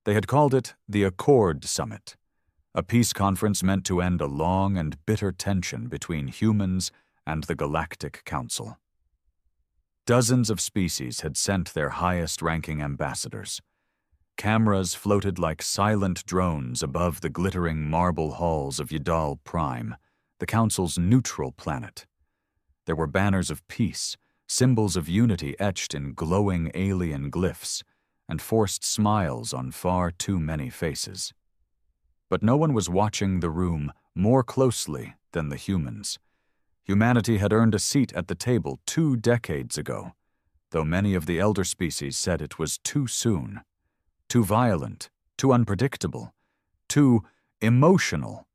They had called it the Accord Summit, a peace conference meant to end a long and bitter tension between humans and the Galactic Council. Dozens of species had sent their highest-ranking ambassadors. Cameras floated like silent drones above the glittering marble halls of Yadal Prime, the Council's neutral planet. There were banners of peace, symbols of unity etched in glowing alien glyphs, and forced smiles on far too many faces. But no one was watching the room more closely than the humans. Humanity had earned a seat at the table 2 decades ago, though many of the elder species said it was too soon, too violent, too unpredictable, too emotional.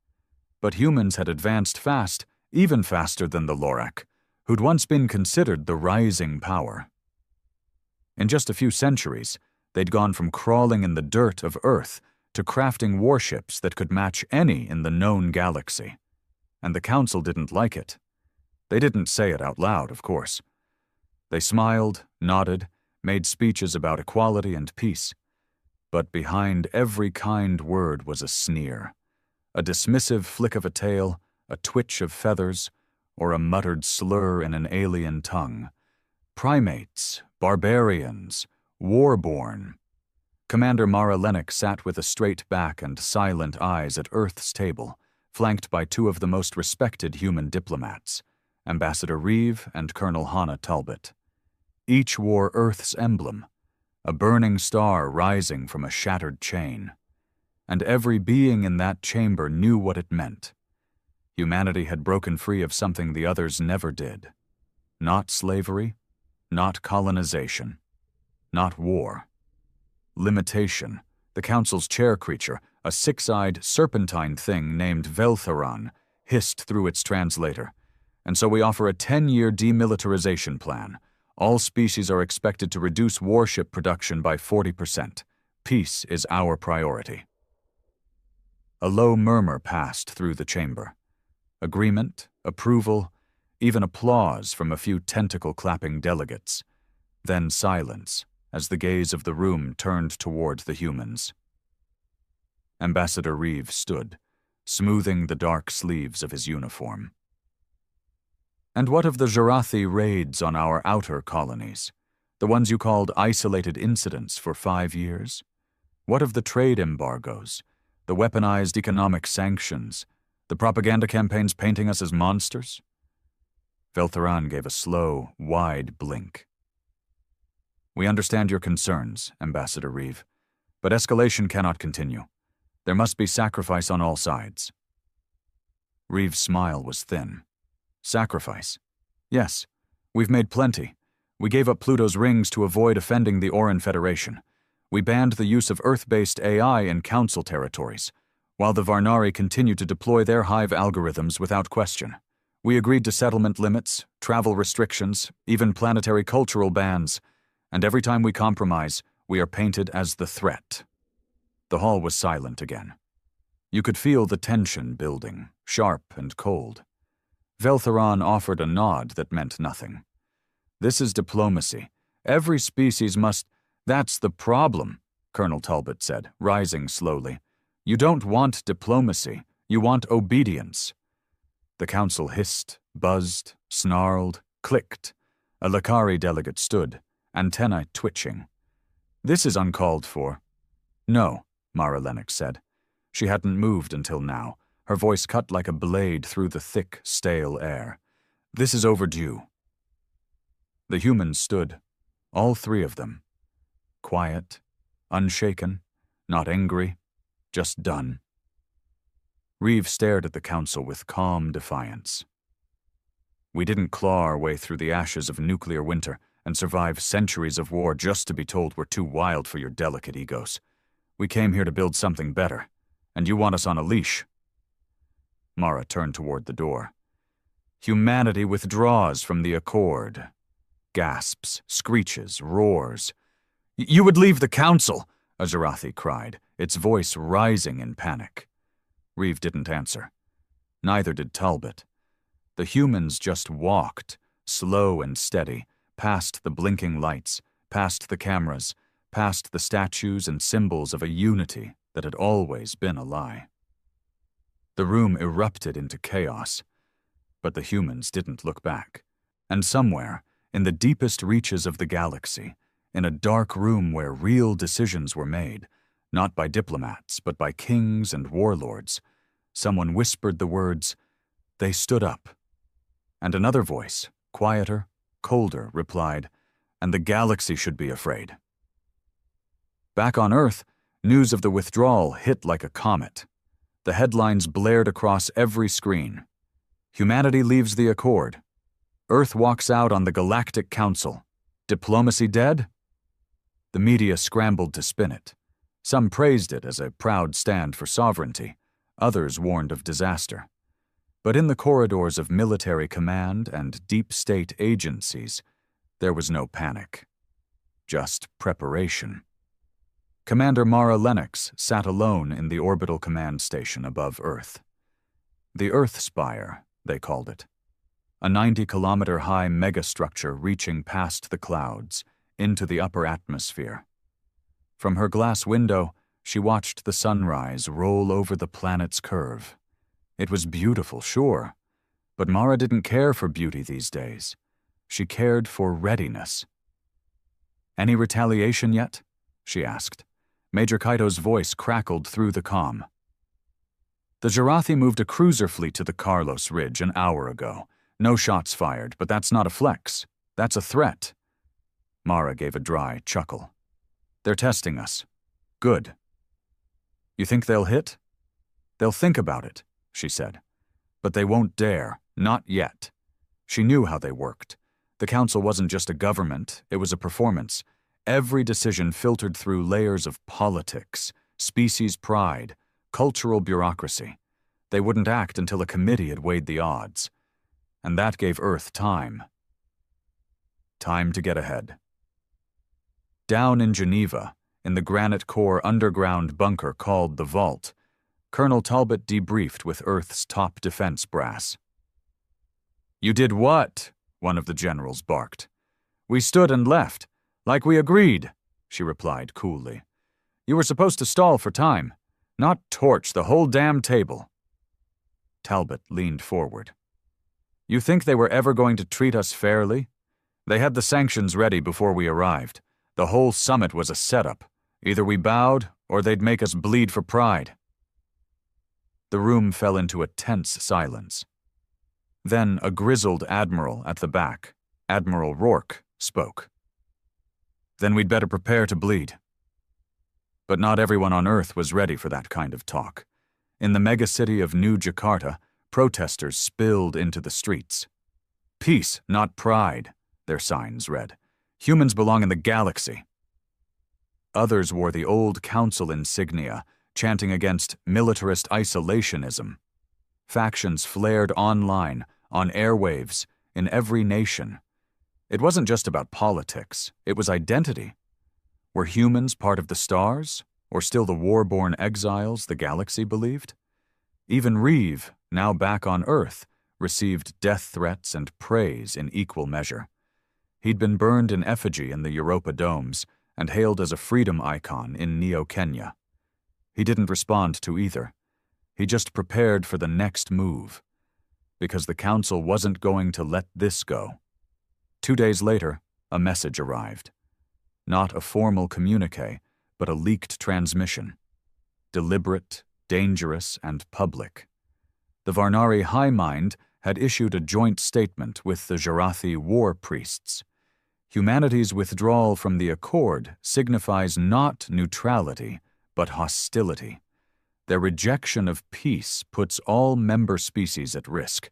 But humans had advanced fast, even faster than the Lorak, who'd once been considered the rising power. In just a few centuries, they'd gone from crawling in the dirt of Earth to crafting warships that could match any in the known galaxy. And the Council didn't like it. They didn't say it out loud, of course. They smiled, nodded, made speeches about equality and peace. But behind every kind word was a sneer, a dismissive flick of a tail, a twitch of feathers, or a muttered slur in an alien tongue. Primates, barbarians, warborn. Commander Mara Lennox sat with a straight back and silent eyes at Earth's table, flanked by 2 of the most respected human diplomats, Ambassador Reeve and Colonel Hannah Talbot. Each wore Earth's emblem, a burning star rising from a shattered chain. And every being in that chamber knew what it meant. Humanity had broken free of something the others never did. Not slavery, not colonization, not war. Limitation. The Council's chair creature, a 6-eyed, serpentine thing named Veltharan, hissed through its translator. And so we offer a 10-year demilitarization plan. All species are expected to reduce warship production by 40%. Peace is our priority. A low murmur passed through the chamber. Agreement, approval, even applause from a few tentacle-clapping delegates. Then silence, as the gaze of the room turned toward the humans. Ambassador Reeve stood, smoothing the dark sleeves of his uniform. And what of the Jarathi raids on our outer colonies? The ones you called isolated incidents for 5 years? What of the trade embargoes, the weaponized economic sanctions, the propaganda campaigns painting us as monsters? Veltharan gave a slow, wide blink. We understand your concerns, Ambassador Reeve, but escalation cannot continue. There must be sacrifice on all sides. Reeve's smile was thin. Sacrifice? Yes, we've made plenty. We gave up Pluto's rings to avoid offending the Oran Federation. We banned the use of Earth-based AI in Council territories, while the Varnari continued to deploy their hive algorithms without question. We agreed to settlement limits, travel restrictions, even planetary cultural bans, and every time we compromise, we are painted as the threat. The hall was silent again. You could feel the tension building, sharp and cold. Veltharan offered a nod that meant nothing. This is diplomacy. Every species must— That's the problem, Colonel Talbot said, rising slowly. You don't want diplomacy. You want obedience. The Council hissed, buzzed, snarled, clicked. A Lakari delegate stood, antennae twitching. This is uncalled for. No, Mara Lennox said. She hadn't moved until now, her voice cut like a blade through the thick, stale air. This is overdue. The humans stood, all 3 of them. Quiet, unshaken, not angry, just done. Reeve stared at the Council with calm defiance. We didn't claw our way through the ashes of nuclear winter and survive centuries of war just to be told we're too wild for your delicate egos. We came here to build something better, and you want us on a leash. Mara turned toward the door. Humanity withdraws from the Accord. Gasps, screeches, roars. You would leave the Council, a Jarathi cried, its voice rising in panic. Reeve didn't answer. Neither did Talbot. The humans just walked, slow and steady, past the blinking lights, past the cameras, past the statues and symbols of a unity that had always been a lie. The room erupted into chaos, but the humans didn't look back. And somewhere, in the deepest reaches of the galaxy, in a dark room where real decisions were made, not by diplomats, but by kings and warlords, someone whispered the words, "They stood up." And another voice, quieter, colder, replied, "And the galaxy should be afraid." Back on Earth, news of the withdrawal hit like a comet. The headlines blared across every screen. Humanity leaves the Accord. Earth walks out on the Galactic Council. Diplomacy dead? The media scrambled to spin it. Some praised it as a proud stand for sovereignty. Others warned of disaster. But in the corridors of military command and deep state agencies, there was no panic. Just preparation. Commander Mara Lennox sat alone in the orbital command station above Earth. The Earth Spire, they called it. A 90-kilometer-high megastructure reaching past the clouds, into the upper atmosphere. From her glass window, she watched the sunrise roll over the planet's curve. It was beautiful, sure, but Mara didn't care for beauty these days. She cared for readiness. "Any retaliation yet?" she asked. Major Kaito's voice crackled through the comm. "The Jarathi moved a cruiser fleet to the Carlos Ridge an hour ago. No shots fired, but that's not a flex. That's a threat." Mara gave a dry chuckle. "They're testing us. Good. You think they'll hit?" "They'll think about it," she said. "But they won't dare. Not yet." She knew how they worked. The council wasn't just a government, it was a performance. Every decision filtered through layers of politics, species pride, cultural bureaucracy. They wouldn't act until a committee had weighed the odds. And that gave Earth time. Time to get ahead. Down in Geneva, in the granite core underground bunker called the Vault, Colonel Talbot debriefed with Earth's top defense brass. "You did what?" one of the generals barked. "We stood and left. Like we agreed," she replied coolly. "You were supposed to stall for time, not torch the whole damn table." Talbot leaned forward. "You think they were ever going to treat us fairly? They had the sanctions ready before we arrived. The whole summit was a setup. Either we bowed, or they'd make us bleed for pride." The room fell into a tense silence. Then a grizzled admiral at the back, Admiral Rourke, spoke. "Then we'd better prepare to bleed." But not everyone on Earth was ready for that kind of talk. In the megacity of New Jakarta, protesters spilled into the streets. "Peace, not pride," their signs read. "Humans belong in the galaxy." Others wore the old council insignia, chanting against militarist isolationism. Factions flared online, on airwaves, in every nation. It wasn't just about politics, it was identity. Were humans part of the stars, or still the war-born exiles the galaxy believed? Even Reeve, now back on Earth, received death threats and praise in equal measure. He'd been burned in effigy in the Europa domes and hailed as a freedom icon in Neo-Kenya. He didn't respond to either. He just prepared for the next move. Because the council wasn't going to let this go. 2 days later, a message arrived. Not a formal communique, but a leaked transmission. Deliberate, dangerous, and public. The Varnari High Mind had issued a joint statement with the Jarathi war priests. Humanity's withdrawal from the Accord signifies not neutrality, but hostility. Their rejection of peace puts all member species at risk.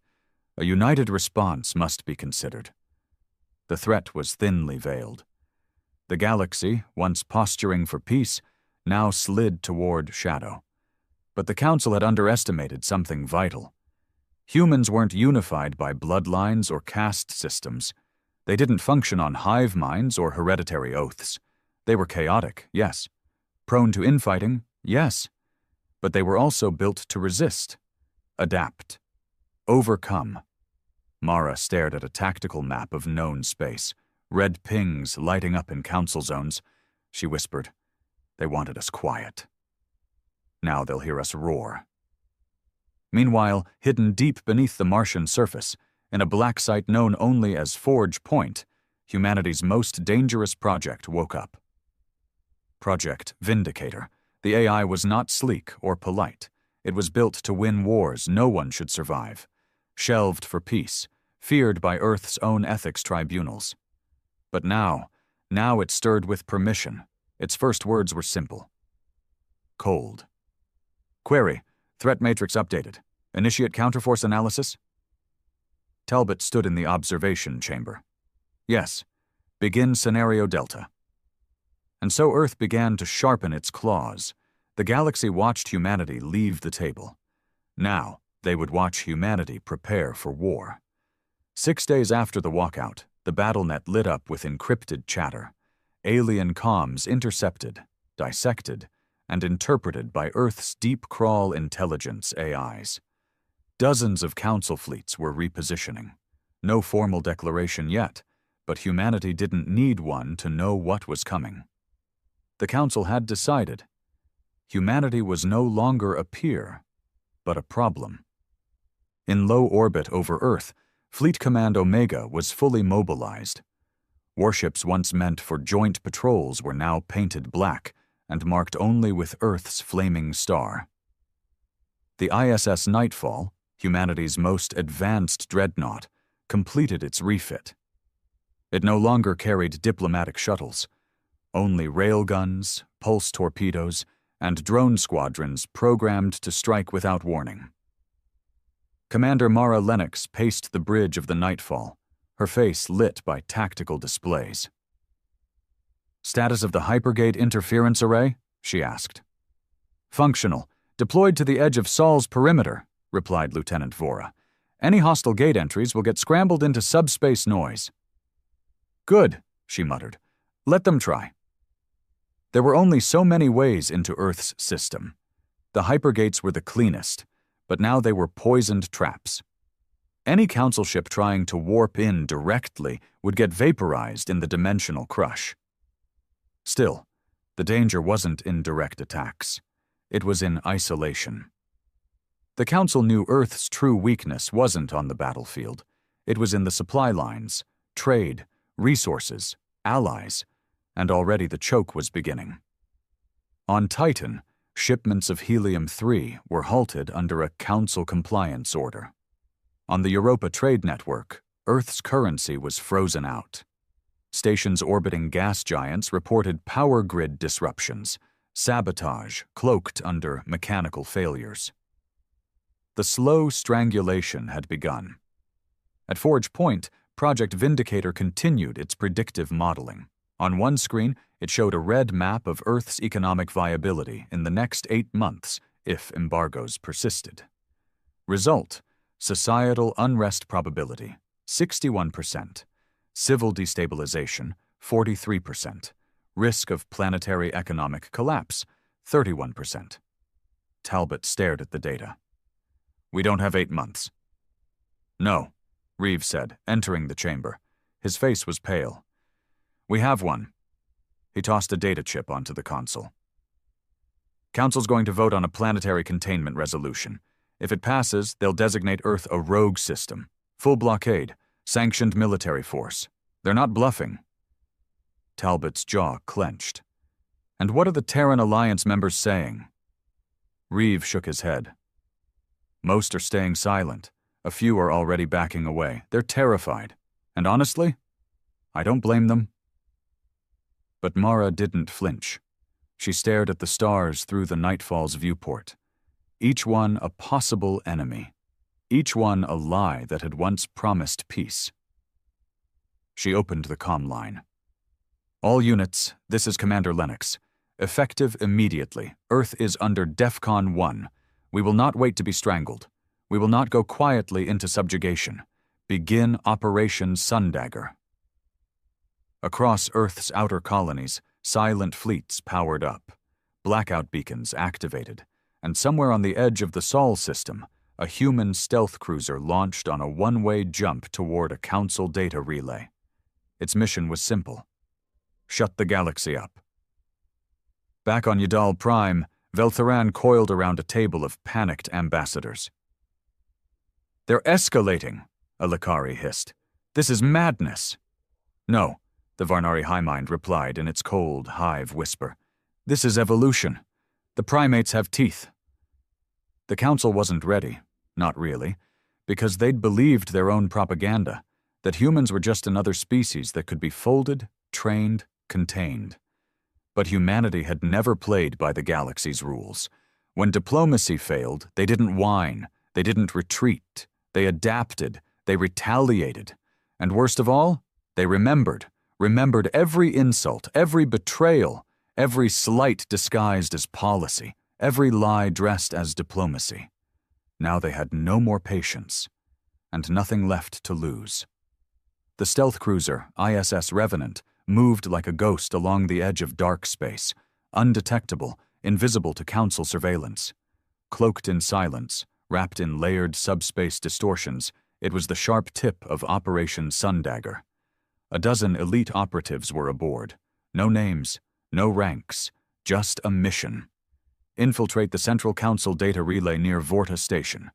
A united response must be considered. The threat was thinly veiled. The galaxy, once posturing for peace, now slid toward shadow. But the Council had underestimated something vital. Humans weren't unified by bloodlines or caste systems. They didn't function on hive minds or hereditary oaths. They were chaotic, yes. Prone to infighting, yes. But they were also built to resist, adapt, overcome. Mara stared at a tactical map of known space, red pings lighting up in council zones. she whispered. They wanted us quiet. Now they'll hear us roar. Meanwhile, hidden deep beneath the Martian surface, in a black site known only as Forge Point, humanity's most dangerous project woke up. Project Vindicator. The AI was not sleek or polite. It was built to win wars no one should survive. Shelved for peace, feared by Earth's own ethics tribunals. But now it stirred with permission. Its first words were simple. Cold. Query. Threat matrix updated. Initiate counterforce analysis? Talbot stood in the observation chamber. Yes. Begin scenario Delta. And so Earth began to sharpen its claws. The galaxy watched humanity leave the table. Now, they would watch humanity prepare for war. 6 days after the walkout, the BattleNet lit up with encrypted chatter. Alien comms intercepted, dissected, and interpreted by Earth's deep crawl intelligence AIs. Dozens of council fleets were repositioning. No formal declaration yet, but humanity didn't need one to know what was coming. The council had decided. Humanity was no longer a peer, but a problem. In low orbit over Earth, Fleet Command Omega was fully mobilized. Warships once meant for joint patrols were now painted black and marked only with Earth's flaming star. The ISS Nightfall, humanity's most advanced dreadnought, completed its refit. It no longer carried diplomatic shuttles. Only railguns, pulse torpedoes, and drone squadrons programmed to strike without warning. Commander Mara Lennox paced the bridge of the Nightfall, her face lit by tactical displays. Status of the Hypergate interference array? She asked. Functional. Deployed to the edge of Sol's perimeter, replied Lieutenant Vora. Any hostile gate entries will get scrambled into subspace noise. Good, she muttered. Let them try. There were only so many ways into Earth's system. The hypergates were the cleanest, but now they were poisoned traps. Any council ship trying to warp in directly would get vaporized in the dimensional crush. Still, the danger wasn't in direct attacks. It was in isolation. The council knew Earth's true weakness wasn't on the battlefield. It was in the supply lines, trade, resources, allies, and already the choke was beginning. On Titan, shipments of helium-3 were halted under a council compliance order. On the Europa trade network, Earth's currency was frozen out. Stations orbiting gas giants reported power grid disruptions, sabotage cloaked under mechanical failures. The slow strangulation had begun. At Forge Point, Project Vindicator continued its predictive modeling. On one screen, it showed a red map of Earth's economic viability in the next 8 months if embargoes persisted. Result: societal unrest probability, 61%. Civil destabilization, 43%. Risk of planetary economic collapse, 31%. Talbot stared at the data. We don't have 8 months. No, Reeves said, entering the chamber. His face was pale. We have one. He tossed a data chip onto the console. Council's going to vote on a planetary containment resolution. If it passes, they'll designate Earth a rogue system. Full blockade. Sanctioned military force. They're not bluffing. Talbot's jaw clenched. And what are the Terran Alliance members saying? Reeve shook his head. Most are staying silent. A few are already backing away. They're terrified. And honestly, I don't blame them. But Mara didn't flinch. She stared at the stars through the Nightfall's viewport. Each one a possible enemy. Each one a lie that had once promised peace. She opened the comm line. All units, this is Commander Lennox. Effective immediately. Earth is under DEFCON 1. We will not wait to be strangled. We will not go quietly into subjugation. Begin Operation Sundagger. Across Earth's outer colonies, silent fleets powered up, blackout beacons activated, and somewhere on the edge of the Sol system, a human stealth cruiser launched on a one-way jump toward a council data relay. Its mission was simple. Shut the galaxy up. Back on Yadal Prime, Veltharan coiled around a table of panicked ambassadors. "They're escalating," a Lakari hissed. "This is madness." "No," the Varnari Highmind replied in its cold, hive whisper. "This is evolution. The primates have teeth." The council wasn't ready, not really, because they'd believed their own propaganda, that humans were just another species that could be folded, trained, contained. But humanity had never played by the galaxy's rules. When diplomacy failed, they didn't whine, they didn't retreat, they adapted, they retaliated, and worst of all, they remembered every insult, every betrayal, every slight disguised as policy, every lie dressed as diplomacy. Now they had no more patience, and nothing left to lose. The stealth cruiser, ISS Revenant, moved like a ghost along the edge of dark space, undetectable, invisible to council surveillance. Cloaked in silence, wrapped in layered subspace distortions, it was the sharp tip of Operation Sundagger. A dozen elite operatives were aboard. No names, no ranks, just a mission. Infiltrate the Central Council data relay near Vorta Station.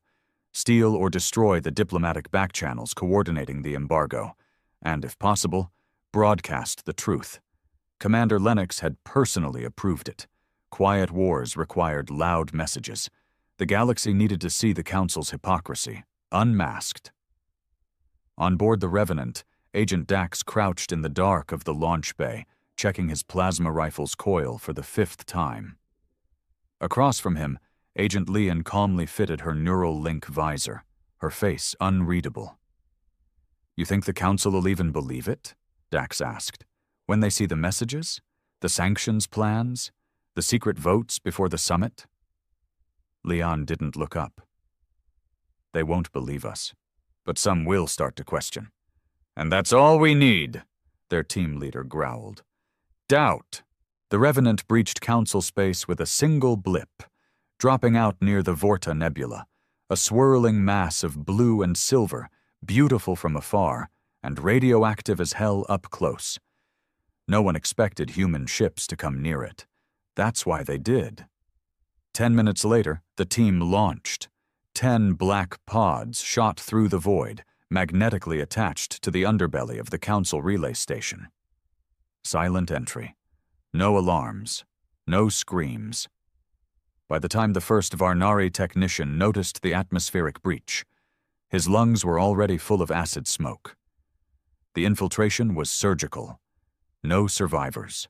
Steal or destroy the diplomatic backchannels coordinating the embargo. And, if possible, broadcast the truth. Commander Lennox had personally approved it. Quiet wars required loud messages. The galaxy needed to see the Council's hypocrisy, unmasked. On board the Revenant, Agent Dax crouched in the dark of the launch bay, checking his plasma rifle's coil for the 5th time. Across from him, Agent Leon calmly fitted her neural link visor, her face unreadable. "You think the Council will even believe it?" Dax asked. "When they see the messages? The sanctions plans? The secret votes before the summit?" Leon didn't look up. "They won't believe us, but some will start to question. And that's all we need," their team leader growled. "Doubt." The Revenant breached Council space with a single blip, dropping out near the Vorta Nebula, a swirling mass of blue and silver, beautiful from afar, and radioactive as hell up close. No one expected human ships to come near it. That's why they did. 10 minutes later, the team launched. 10 black pods shot through the void, magnetically attached to the underbelly of the Council relay station. Silent entry. No alarms. No screams. By the time the first Varnari technician noticed the atmospheric breach, his lungs were already full of acid smoke. The infiltration was surgical. No survivors.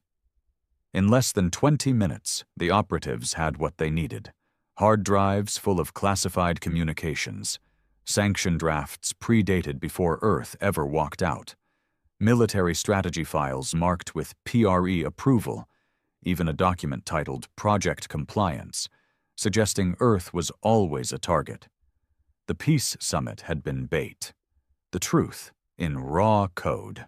In less than 20 minutes, the operatives had what they needed. Hard drives full of classified communications. Sanction drafts predated before Earth ever walked out. Military strategy files marked with PRE approval. Even a document titled Project Compliance, suggesting Earth was always a target. The Peace Summit had been bait. The truth in raw code.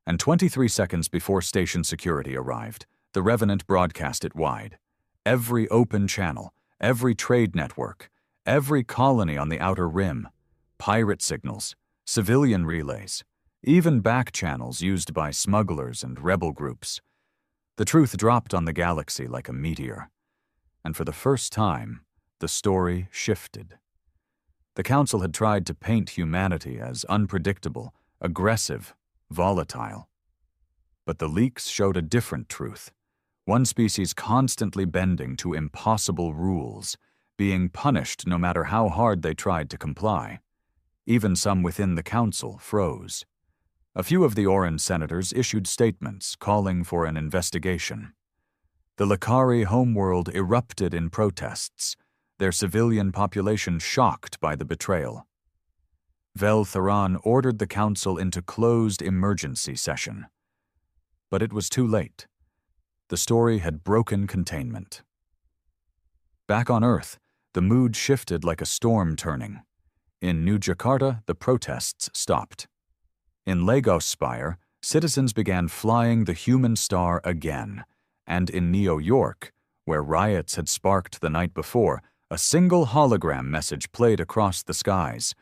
And 23 seconds before station security arrived, the Revenant broadcast it wide. Every open channel, every trade network, every colony on the outer rim, pirate signals, civilian relays, even back channels used by smugglers and rebel groups. The truth dropped on the galaxy like a meteor. And for the first time, the story shifted. The Council had tried to paint humanity as unpredictable, aggressive, volatile. But the leaks showed a different truth. One species constantly bending to impossible rules, being punished no matter how hard they tried to comply. Even some within the Council froze. A few of the Oran senators issued statements calling for an investigation. The Lakari homeworld erupted in protests, their civilian population shocked by the betrayal. Vel Theran ordered the Council into closed emergency session. But it was too late. The story had broken containment. Back on Earth, the mood shifted like a storm turning. In New Jakarta, the protests stopped. In Lagos Spire, citizens began flying the human star again, and in New York, where riots had sparked the night before, a single hologram message played across the skies.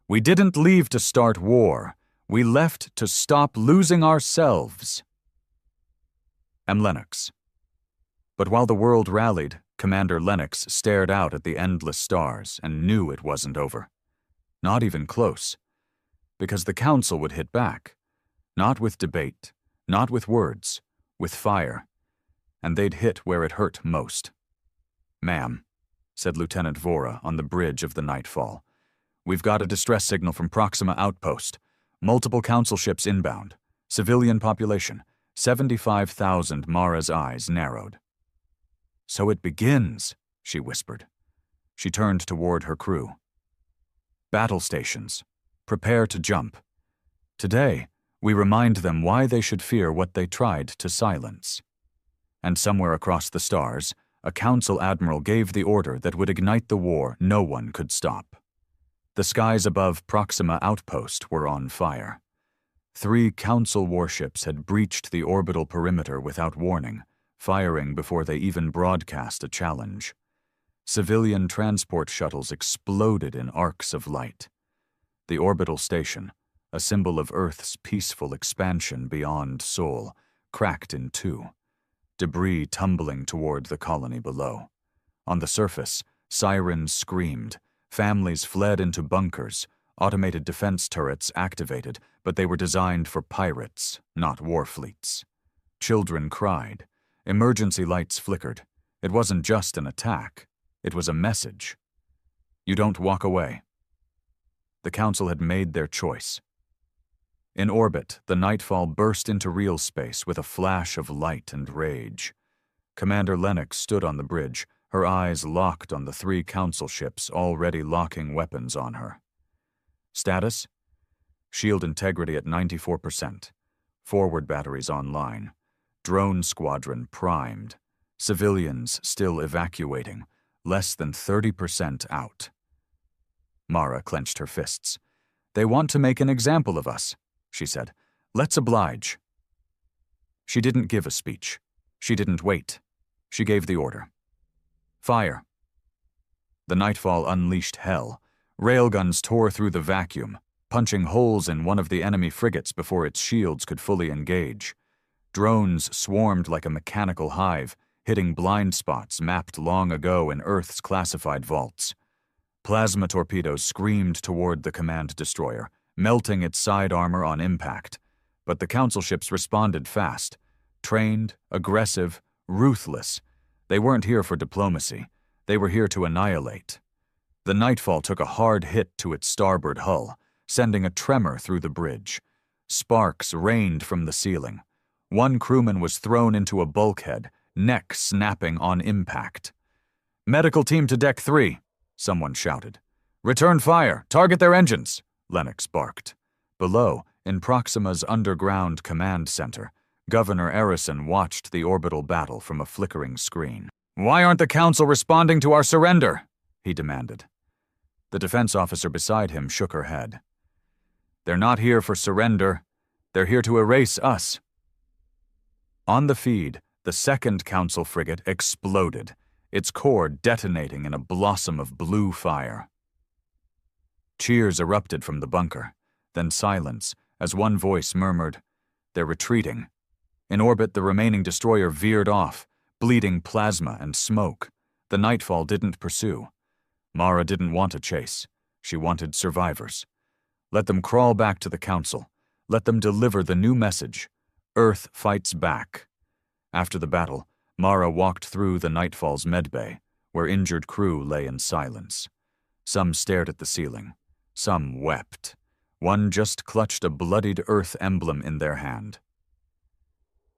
"We didn't leave to start war. We left to stop losing ourselves." M. Lennox. But while the world rallied, Commander Lennox stared out at the endless stars and knew it wasn't over. Not even close. Because the Council would hit back. Not with debate, not with words, with fire. And they'd hit where it hurt most. "Ma'am," said Lieutenant Vora on the bridge of the Nightfall, "we've got a distress signal from Proxima Outpost. Multiple Council ships inbound. Civilian population. 75,000. Mara's eyes narrowed. "So it begins," she whispered. She turned toward her crew. "Battle stations. Prepare to jump. Today, we remind them why they should fear what they tried to silence." And somewhere across the stars, a Council admiral gave the order that would ignite the war no one could stop. The skies above Proxima Outpost were on fire. 3 Council warships had breached the orbital perimeter without warning, firing before they even broadcast a challenge. Civilian transport shuttles exploded in arcs of light. The orbital station, a symbol of Earth's peaceful expansion beyond Sol, cracked in 2. Debris tumbling toward the colony below. On the surface, sirens screamed, families fled into bunkers, automated defense turrets activated, but they were designed for pirates, not war fleets. Children cried. Emergency lights flickered. It wasn't just an attack. It was a message. You don't walk away. The Council had made their choice. In orbit, the Nightfall burst into real space with a flash of light and rage. Commander Lennox stood on the bridge, her eyes locked on the 3 Council ships already locking weapons on her. Status? Shield integrity at 94%. Forward batteries online. Drone squadron primed. Civilians still evacuating. Less than 30% out. Mara clenched her fists. "They want to make an example of us," she said. "Let's oblige." She didn't give a speech. She didn't wait. She gave the order. Fire. The Nightfall unleashed hell. Railguns tore through the vacuum, punching holes in one of the enemy frigates before its shields could fully engage. Drones swarmed like a mechanical hive, hitting blind spots mapped long ago in Earth's classified vaults. Plasma torpedoes screamed toward the command destroyer, melting its side armor on impact. But the Council ships responded fast. Trained, aggressive, ruthless. They weren't here for diplomacy. They were here to annihilate. The Nightfall took a hard hit to its starboard hull, sending a tremor through the bridge. Sparks rained from the ceiling. One crewman was thrown into a bulkhead, neck snapping on impact. "Medical team to deck 3, someone shouted. "Return fire! Target their engines!" Lennox barked. Below, in Proxima's underground command center, Governor Erison watched the orbital battle from a flickering screen. "Why aren't the Council responding to our surrender?" he demanded. The defense officer beside him shook her head. "They're not here for surrender. They're here to erase us." On the feed, the 2nd Council frigate exploded, its core detonating in a blossom of blue fire. Cheers erupted from the bunker, then silence as one voice murmured, "They're retreating." In orbit, the remaining destroyer veered off, bleeding plasma and smoke. The Nightfall didn't pursue. Mara didn't want a chase. She wanted survivors. Let them crawl back to the Council. Let them deliver the new message. Earth fights back. After the battle, Mara walked through the Nightfall's medbay, where injured crew lay in silence. Some stared at the ceiling. Some wept. One just clutched a bloodied Earth emblem in their hand.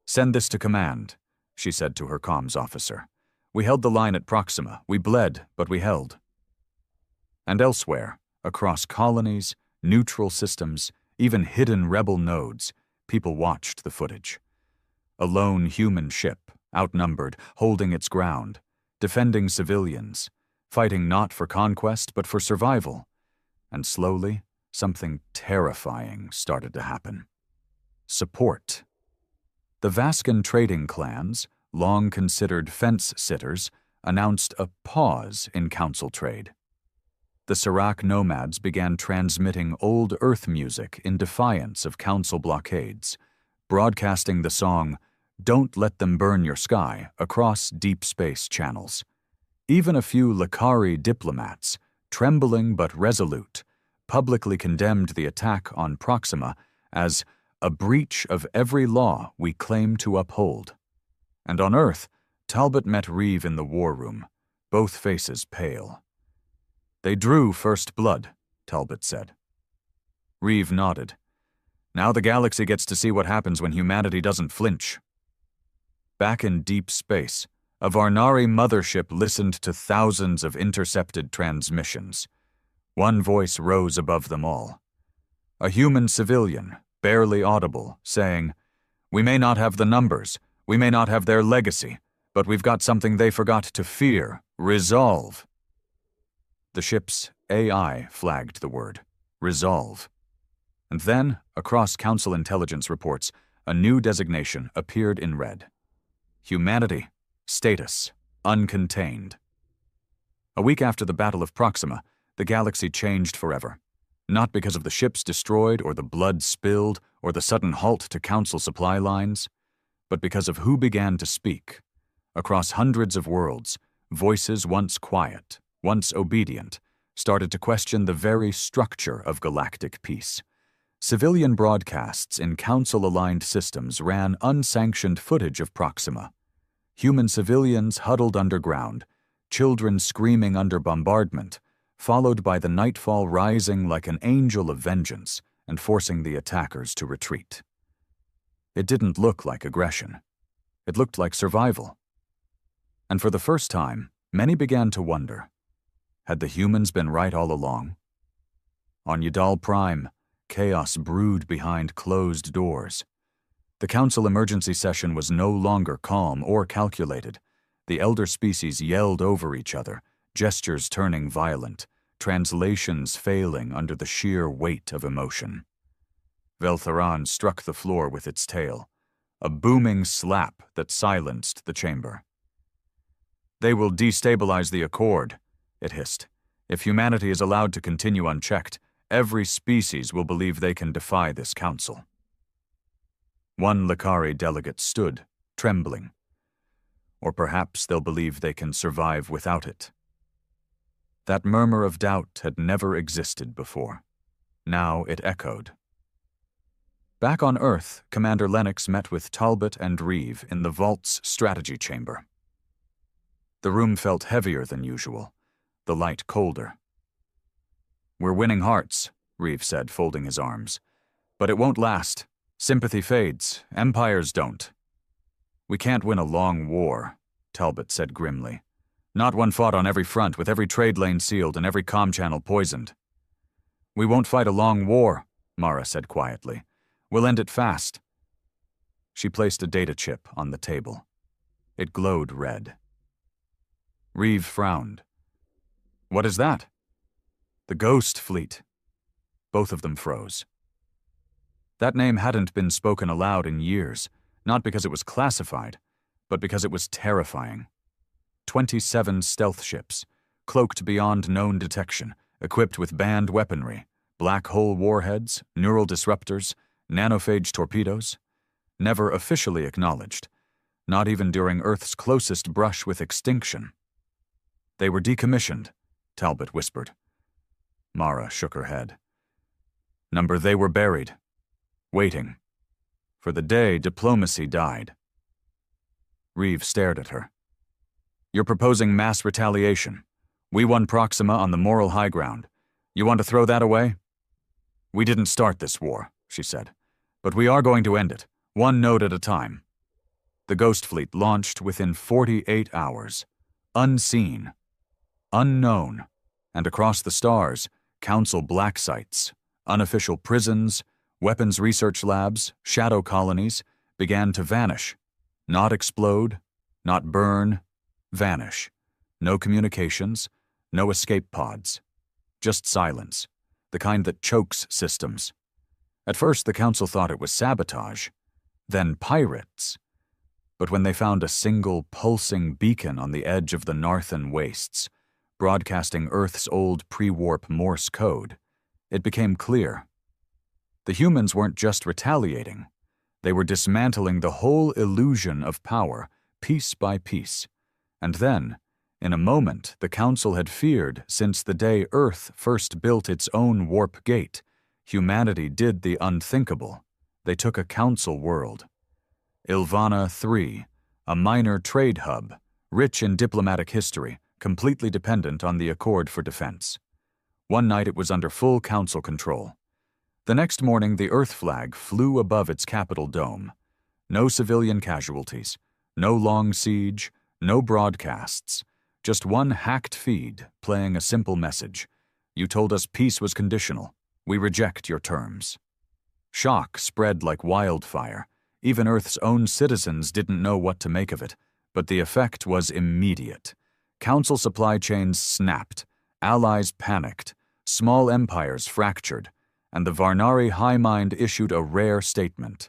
"Send this to command," she said to her comms officer. "We held the line at Proxima. We bled, but we held." And elsewhere, across colonies, neutral systems, even hidden rebel nodes, people watched the footage. A lone human ship, outnumbered, holding its ground, defending civilians, fighting not for conquest but for survival. And slowly, something terrifying started to happen. Support. The Vascan trading clans, long considered fence-sitters, announced a pause in Council trade. The Serac nomads began transmitting old Earth music in defiance of Council blockades, broadcasting the song Don't let them burn your sky across deep space channels. Even a few Lakari diplomats, trembling but resolute, publicly condemned the attack on Proxima as a breach of every law we claim to uphold. And on Earth, Talbot met Reeve in the war room, both faces pale. They drew first blood, Talbot said. Reeve nodded. Now the galaxy gets to see what happens when humanity doesn't flinch. Back in deep space, a Varnari mothership listened to thousands of intercepted transmissions. One voice rose above them all. A human civilian, barely audible, saying, "We may not have the numbers, we may not have their legacy, but we've got something they forgot to fear, resolve." The ship's AI flagged the word, resolve. And then, across Council intelligence reports, a new designation appeared in red. Humanity, status, uncontained. A week after the Battle of Proxima, the galaxy changed forever. Not because of the ships destroyed or the blood spilled or the sudden halt to Council supply lines, but because of who began to speak. Across hundreds of worlds, voices once quiet, once obedient, started to question the very structure of galactic peace. Civilian broadcasts in Council-aligned systems ran unsanctioned footage of Proxima. Human civilians huddled underground, children screaming under bombardment, followed by the nightfall rising like an angel of vengeance and forcing the attackers to retreat. It didn't look like aggression. It looked like survival. And for the first time, many began to wonder, had the humans been right all along? On Yadal Prime, chaos brewed behind closed doors. The Council emergency session was no longer calm or calculated. The elder species yelled over each other, gestures turning violent, translations failing under the sheer weight of emotion. Veltharan struck the floor with its tail, a booming slap that silenced the chamber. "They will destabilize the Accord," it hissed. "If humanity is allowed to continue unchecked, every species will believe they can defy this council." One Lakari delegate stood, trembling. Or perhaps they'll believe they can survive without it. That murmur of doubt had never existed before. Now it echoed. Back on Earth, Commander Lennox met with Talbot and Reeve in the Vault's strategy chamber. The room felt heavier than usual, the light colder. "We're winning hearts," Reeve said, folding his arms. "But it won't last. Sympathy fades. Empires don't." "We can't win a long war," Talbot said grimly. "Not one fought on every front, with every trade lane sealed and every comm channel poisoned." "We won't fight a long war," Mara said quietly. "We'll end it fast." She placed a data chip on the table. It glowed red. Reeve frowned. "What is that?" "The Ghost Fleet." Both of them froze. That name hadn't been spoken aloud in years, not because it was classified, but because it was terrifying. 27 stealth ships, cloaked beyond known detection, equipped with banned weaponry, black hole warheads, neural disruptors, nanophage torpedoes, never officially acknowledged, not even during Earth's closest brush with extinction. "They were decommissioned," Talbot whispered. Mara shook her head. They were buried. Waiting. For the day diplomacy died." Reeve stared at her. "You're proposing mass retaliation. We won Proxima on the moral high ground. You want to throw that away?" "We didn't start this war," she said. "But we are going to end it, one node at a time." The Ghost Fleet launched within 48 hours. Unseen. Unknown. And across the stars, Council black sites, unofficial prisons, weapons research labs, shadow colonies began to vanish. Not explode, not burn, vanish. No communications, no escape pods. Just silence, the kind that chokes systems. At first, the Council thought it was sabotage, then pirates. But when they found a single pulsing beacon on the edge of the Narthan wastes, broadcasting Earth's old pre-warp Morse code, it became clear. The humans weren't just retaliating. They were dismantling the whole illusion of power, piece by piece. And then, in a moment the Council had feared since the day Earth first built its own warp gate, humanity did the unthinkable. They took a Council world. Ilvana 3, a minor trade hub, rich in diplomatic history, completely dependent on the Accord for defense. One night it was under full Council control. The next morning the Earth flag flew above its capital dome. No civilian casualties, no long siege, no broadcasts, just one hacked feed playing a simple message. You told us peace was conditional. We reject your terms. Shock spread like wildfire. Even Earth's own citizens didn't know what to make of it, but the effect was immediate. Council supply chains snapped, allies panicked, small empires fractured, and the Varnari High Mind issued a rare statement.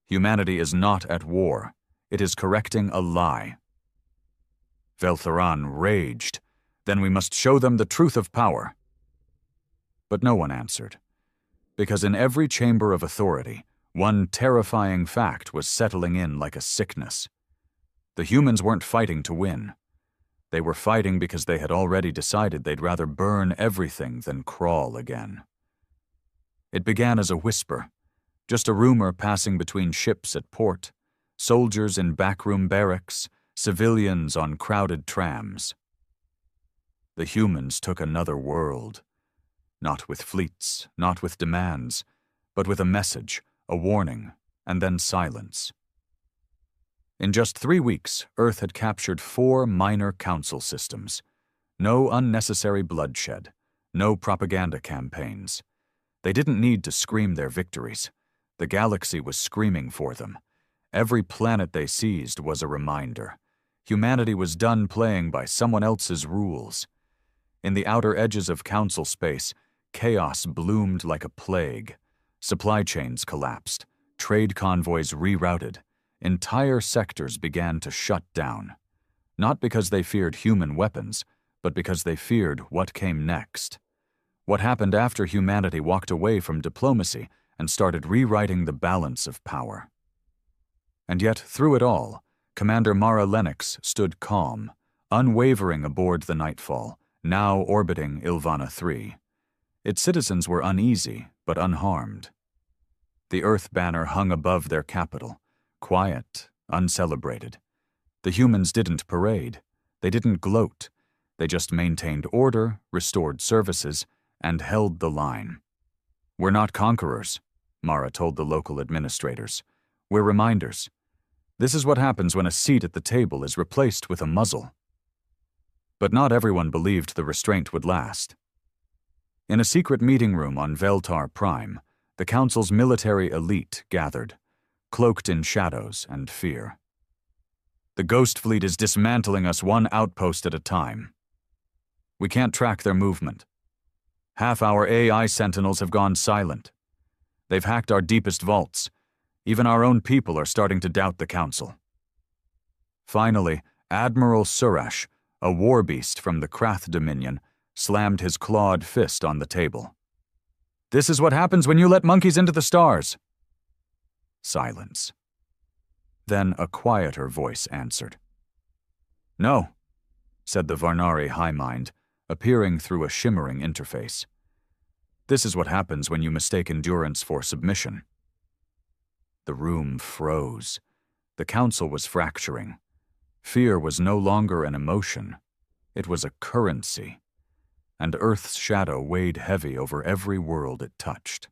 Humanity is not at war. It is correcting a lie. Veltharan raged. Then we must show them the truth of power. But no one answered, because in every chamber of authority, one terrifying fact was settling in like a sickness. The humans weren't fighting to win. They were fighting because they had already decided they'd rather burn everything than crawl again. It began as a whisper, just a rumor passing between ships at port, soldiers in backroom barracks, civilians on crowded trams. The humans took another world, not with fleets, not with demands, but with a message, a warning, and then silence. In just 3 weeks, Earth had captured 4 minor council systems. No unnecessary bloodshed, no propaganda campaigns. They didn't need to scream their victories. The galaxy was screaming for them. Every planet they seized was a reminder. Humanity was done playing by someone else's rules. In the outer edges of council space, chaos bloomed like a plague. Supply chains collapsed, trade convoys rerouted, entire sectors began to shut down. Not because they feared human weapons, but because they feared what came next. What happened after humanity walked away from diplomacy and started rewriting the balance of power. And yet, through it all, Commander Mara Lennox stood calm, unwavering aboard the Nightfall, now orbiting Ilvana 3. Its citizens were uneasy, but unharmed. The Earth banner hung above their capital, quiet, uncelebrated. The humans didn't parade. They didn't gloat. They just maintained order, restored services, and held the line. We're not conquerors, Mara told the local administrators. We're reminders. This is what happens when a seat at the table is replaced with a muzzle. But not everyone believed the restraint would last. In a secret meeting room on Veltar Prime, the Council's military elite gathered, cloaked in shadows and fear. The Ghost Fleet is dismantling us one outpost at a time. We can't track their movement. Half our AI sentinels have gone silent. They've hacked our deepest vaults. Even our own people are starting to doubt the Council. Finally, Admiral Surash, a war beast from the Krath Dominion, slammed his clawed fist on the table. This is what happens when you let monkeys into the stars. Silence. Then a quieter voice answered. No, said the Varnari High Mind, appearing through a shimmering interface. This is what happens when you mistake endurance for submission. The room froze. The Council was fracturing. Fear was no longer an emotion. It was a currency. And Earth's shadow weighed heavy over every world it touched.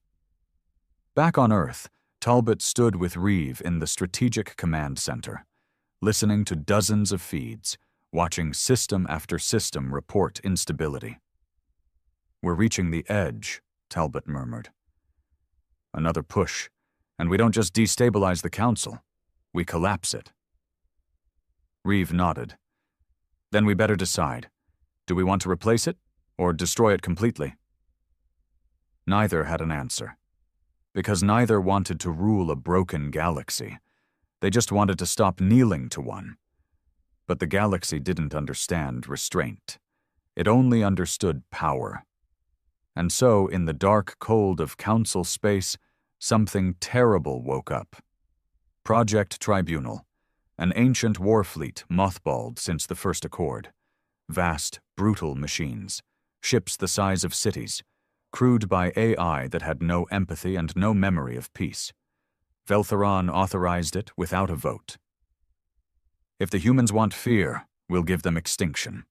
Back on Earth, Talbot stood with Reeve in the Strategic Command Center, listening to dozens of feeds, watching system after system report instability. We're reaching the edge, Talbot murmured. Another push, and we don't just destabilize the Council, we collapse it. Reeve nodded. Then we better decide. Do we want to replace it, or destroy it completely? Neither had an answer, because neither wanted to rule a broken galaxy. They just wanted to stop kneeling to one. But the galaxy didn't understand restraint. It only understood power. And so, in the dark cold of Council space, something terrible woke up. Project Tribunal, an ancient war fleet mothballed since the First Accord. Vast, brutal machines, ships the size of cities, crewed by AI that had no empathy and no memory of peace. Veltheron authorized it without a vote. If the humans want fear, we'll give them extinction.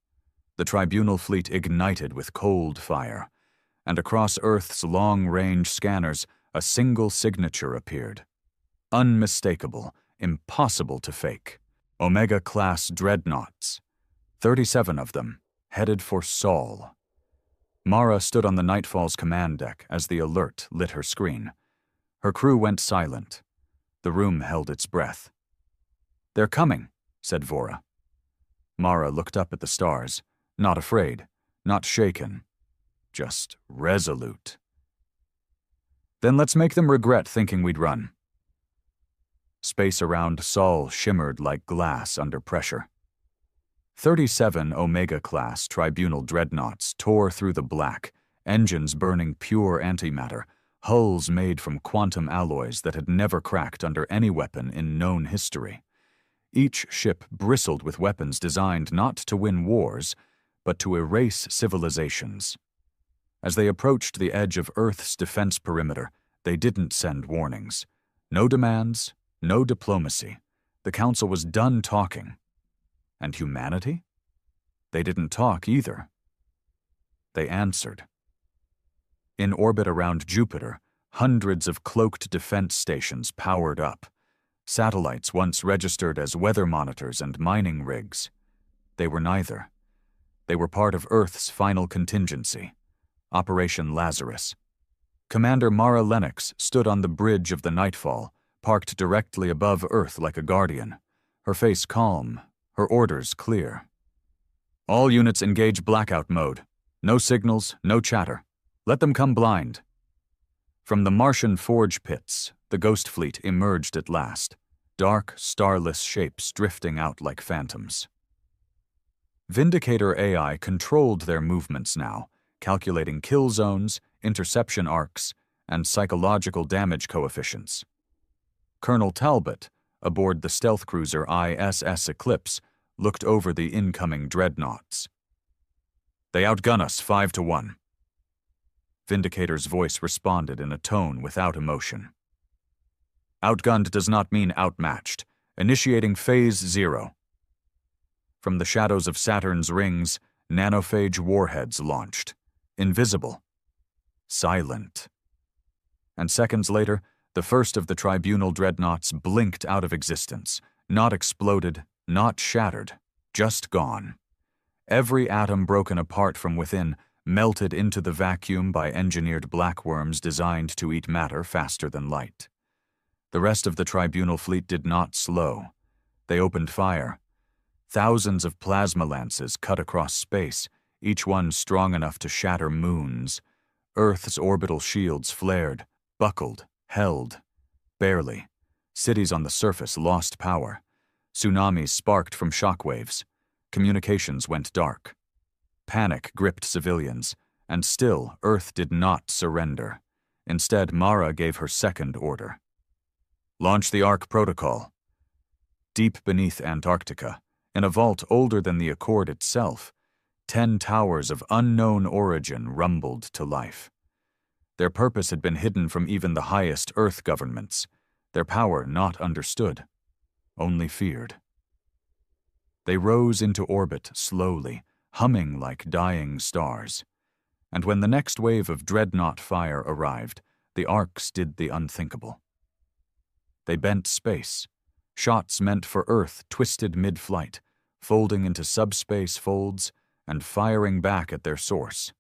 The Tribunal fleet ignited with cold fire, and across Earth's long-range scanners, a single signature appeared. Unmistakable, impossible to fake. Omega-class dreadnoughts. 37 of them, headed for Sol. Mara stood on the Nightfall's command deck as the alert lit her screen. Her crew went silent. The room held its breath. "They're coming," said Vora. Mara looked up at the stars, not afraid, not shaken, just resolute. "Then let's make them regret thinking we'd run." Space around Sol shimmered like glass under pressure. 37 Omega-class Tribunal dreadnoughts tore through the black, engines burning pure antimatter, hulls made from quantum alloys that had never cracked under any weapon in known history. Each ship bristled with weapons designed not to win wars, but to erase civilizations. As they approached the edge of Earth's defense perimeter, they didn't send warnings. No demands, no diplomacy. The Council was done talking. And humanity? They didn't talk either. They answered. In orbit around Jupiter, hundreds of cloaked defense stations powered up. Satellites once registered as weather monitors and mining rigs. They were neither. They were part of Earth's final contingency, Operation Lazarus. Commander Mara Lennox stood on the bridge of the Nightfall, parked directly above Earth like a guardian, her face calm, her orders clear. "All units engage blackout mode. No signals, no chatter. Let them come blind." From the Martian forge pits, the Ghost Fleet emerged at last, dark, starless shapes drifting out like phantoms. Vindicator AI controlled their movements now, calculating kill zones, interception arcs, and psychological damage coefficients. Colonel Talbot, aboard the stealth cruiser ISS Eclipse, looked over the incoming dreadnoughts. "They outgun us 5-1. Vindicator's voice responded in a tone without emotion. "Outgunned does not mean outmatched. Initiating Phase 0. From the shadows of Saturn's rings, nanophage warheads launched. Invisible. Silent. And seconds later, the first of the Tribunal dreadnoughts blinked out of existence, not exploded, not shattered, just gone. Every atom broken apart from within, melted into the vacuum by engineered blackworms designed to eat matter faster than light. The rest of the Tribunal fleet did not slow. They opened fire. Thousands of plasma lances cut across space, each one strong enough to shatter moons. Earth's orbital shields flared, buckled, held. Barely. Cities on the surface lost power. Tsunamis sparked from shockwaves. Communications went dark. Panic gripped civilians, and still Earth did not surrender. Instead, Mara gave her second order. "Launch the Ark Protocol." Deep beneath Antarctica, in a vault older than the Accord itself, 10 towers of unknown origin rumbled to life. Their purpose had been hidden from even the highest Earth governments, their power not understood, only feared. They rose into orbit slowly, humming like dying stars. And when the next wave of dreadnought fire arrived, the arcs did the unthinkable. They bent space. Shots meant for Earth twisted mid-flight, folding into subspace folds and firing back at their source.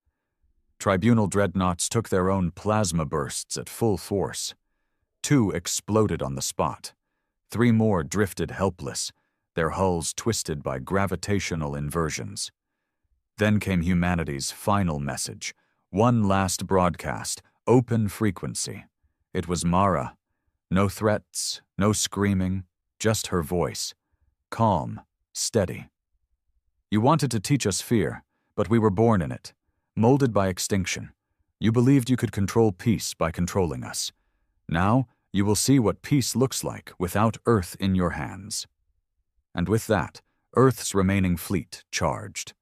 Tribunal dreadnoughts took their own plasma bursts at full force. 2 exploded on the spot. 3 more drifted helpless, their hulls twisted by gravitational inversions. Then came humanity's final message, one last broadcast, open frequency. It was Mara. No threats, no screaming, just her voice. Calm, steady. "You wanted to teach us fear, but we were born in it, molded by extinction. You believed you could control peace by controlling us. Now, You will see what peace looks like without Earth in your hands. And with that, Earth's remaining fleet charged.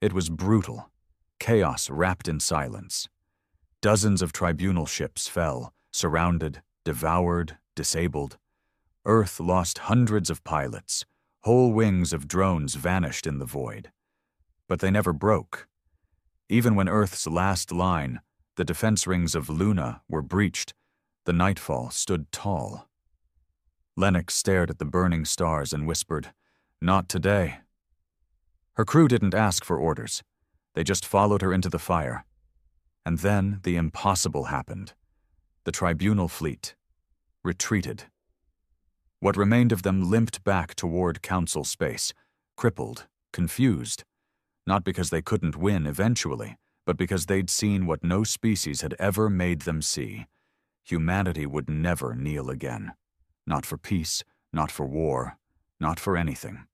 It was brutal, chaos wrapped in silence. Dozens of tribunal ships fell, surrounded, devoured, disabled. Earth lost hundreds of pilots. Whole wings of drones vanished in the void. But they never broke. Even when Earth's last line, the defense rings of Luna, were breached, the nightfall stood tall. Lennox stared at the burning stars and whispered, "Not today." Her crew didn't ask for orders. They just followed her into the fire. And then the impossible happened. The tribunal fleet retreated. What remained of them limped back toward Council space, crippled, confused, not because they couldn't win eventually, but because they'd seen what no species had ever made them see. Humanity would never kneel again. Not for peace, not for war, not for anything.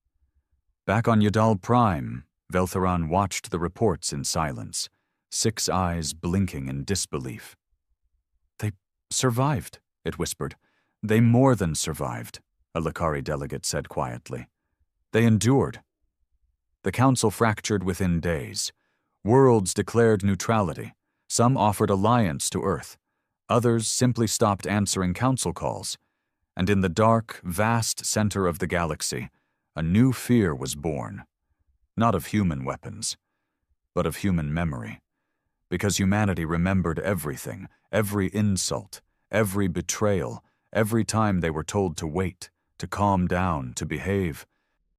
Back on Yadal Prime, Veltheron watched the reports in silence, 6 eyes blinking in disbelief. "They survived," it whispered. "They more than survived," a Lakari delegate said quietly. "They endured." The council fractured within days. Worlds declared neutrality. Some offered alliance to Earth. Others simply stopped answering council calls. And in the dark, vast center of the galaxy, a new fear was born. Not of human weapons, but of human memory. Because humanity remembered everything, every insult, every betrayal, every time they were told to wait, to calm down, to behave.